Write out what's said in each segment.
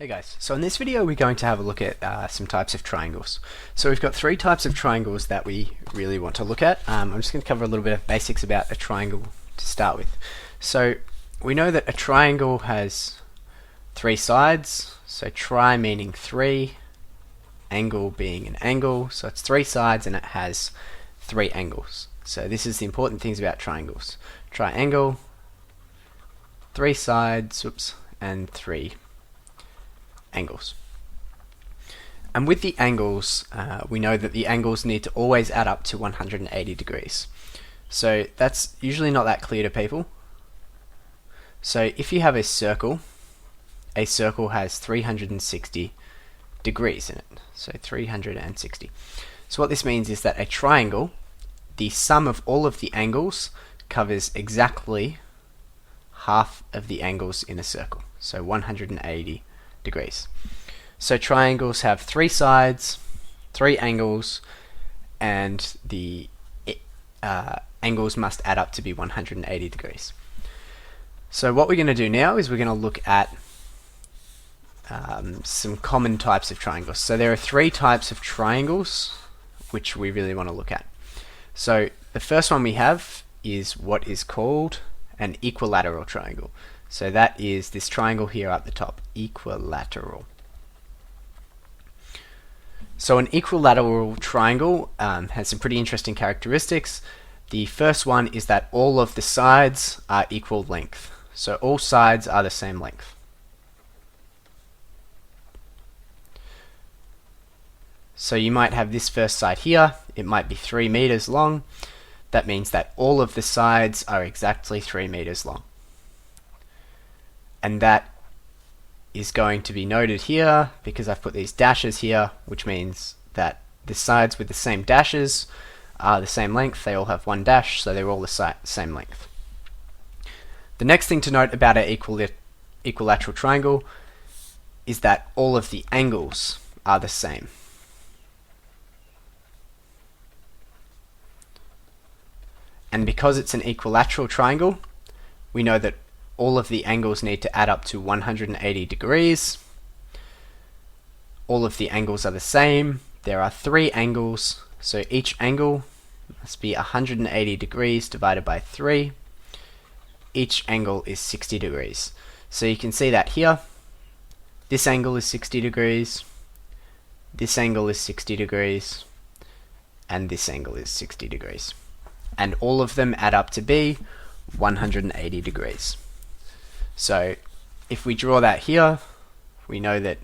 Hey guys, so in this video we're going to have a look at some types of triangles. So we've got three types of triangles that we really want to look at. I'm just going to cover a little bit of basics about a triangle to start with. So we know that a triangle has three sides, so tri meaning three, angle being an angle, so it's three sides and it has three angles. So this is the important things about triangles. Triangle, three sides, and three angles. And with the angles, we know that the angles need to always add up to 180 degrees. So that's usually not that clear to people. So if you have a circle has 360 degrees in it. So 360. So what this means is that a triangle, the sum of all of the angles covers exactly half of the angles in a circle. So 180 degrees. So triangles have three sides, three angles, and the angles must add up to be 180 degrees. So what we're going to do now is we're going to look at some common types of triangles. So there are three types of triangles which we really want to look at. So the first one we have is what is called an equilateral triangle. So that is this triangle here at the top, equilateral. So an equilateral triangle has some pretty interesting characteristics. The first one is that all of the sides are equal length. So all sides are the same length. So you might have this first side here, it might be 3 meters long. That means that all of the sides are exactly 3 meters long. And that is going to be noted here because I've put these dashes here, which means that the sides with the same dashes are the same length. They all have one dash, so they're all the same length. The next thing to note about an equilateral triangle is that all of the angles are the same. And because it's an equilateral triangle, we know that all of the angles need to add up to 180 degrees. All of the angles are the same. There are three angles, so each angle must be 180 degrees divided by 3. Each angle is 60 degrees. So you can see that here. This angle is 60 degrees. This angle is 60 degrees. And this angle is 60 degrees. And all of them add up to be 180 degrees. So if we draw that here, we know that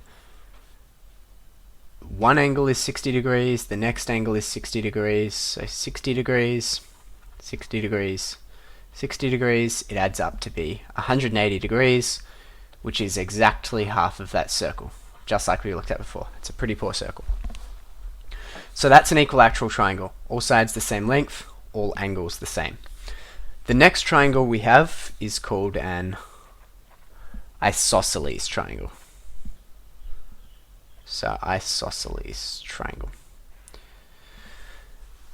one angle is 60 degrees, the next angle is 60 degrees, so 60 degrees, 60 degrees, 60 degrees, it adds up to be 180 degrees, which is exactly half of that circle, just like we looked at before. It's a pretty poor circle. So that's an equilateral triangle. All sides the same length, all angles the same. The next triangle we have is called an isosceles triangle. So isosceles triangle.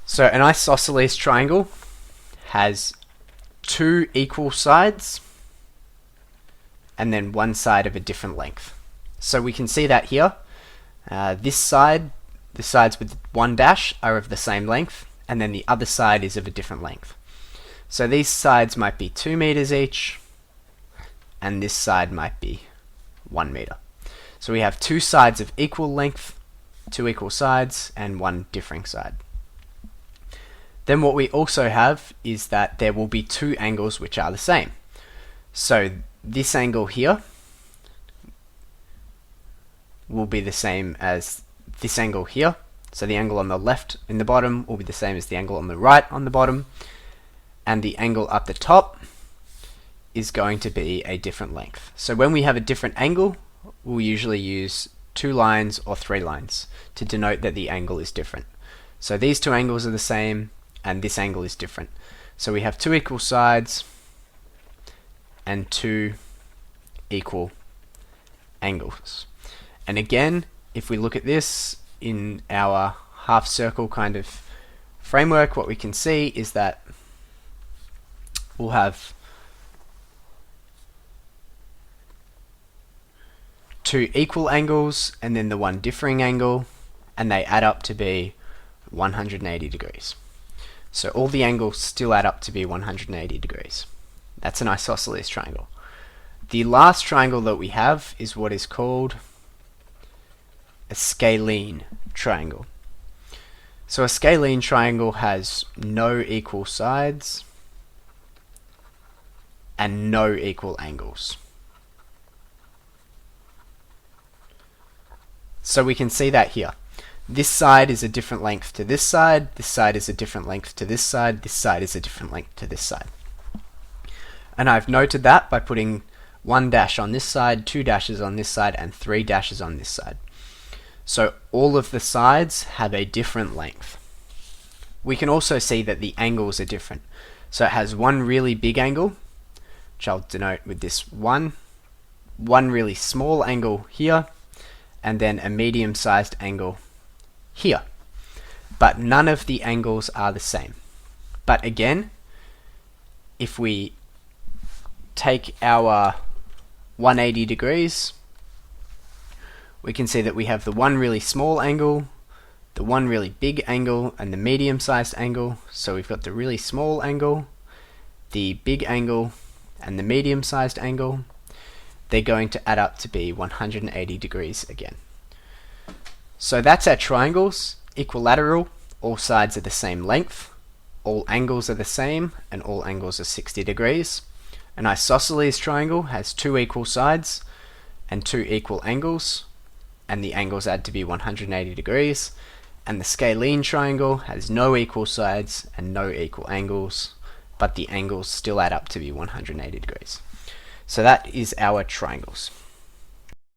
So an isosceles triangle has two equal sides and then one side of a different length. So we can see that here. This side, the sides with one dash are of the same length, and then the other side is of a different length. So these sides might be 2 meters each, and this side might be 1 meter. So we have two sides of equal length, two equal sides, and one differing side. Then what we also have is that there will be two angles which are the same. So this angle here will be the same as this angle here. So the angle on the left in the bottom will be the same as the angle on the right on the bottom. And the angle up the top is going to be a different length. So when we have a different angle, we'll usually use 2 lines or 3 lines to denote that the angle is different. So these two angles are the same, and this angle is different. So we have 2 equal sides and 2 equal angles. And again, if we look at this in our half circle kind of framework, what we can see is that we'll have two equal angles and then the one differing angle, and they add up to be 180 degrees. So all the angles still add up to be 180 degrees. That's an isosceles triangle. The last triangle that we have is what is called a scalene triangle. So a scalene triangle has no equal sides and no equal angles. So we can see that here. This side is a different length to this side is a different length to this side is a different length to this side. And I've noted that by putting 1 dash on this side, 2 dashes on this side, and 3 dashes on this side. So all of the sides have a different length. We can also see that the angles are different. So it has one really big angle, which I'll denote with this one really small angle here, and then a medium-sized angle here. But none of the angles are the same. But again, if we take our 180 degrees, we can see that we have the one really small angle, the one really big angle, and the medium-sized angle. So we've got the really small angle, the big angle, and the medium-sized angle. They're going to add up to be 180 degrees again. So that's our triangles. Equilateral, all sides are the same length, all angles are the same, and all angles are 60 degrees. An isosceles triangle has two equal sides and two equal angles, and the angles add to be 180 degrees. And the scalene triangle has no equal sides and no equal angles, but the angles still add up to be 180 degrees. So that is our triangles.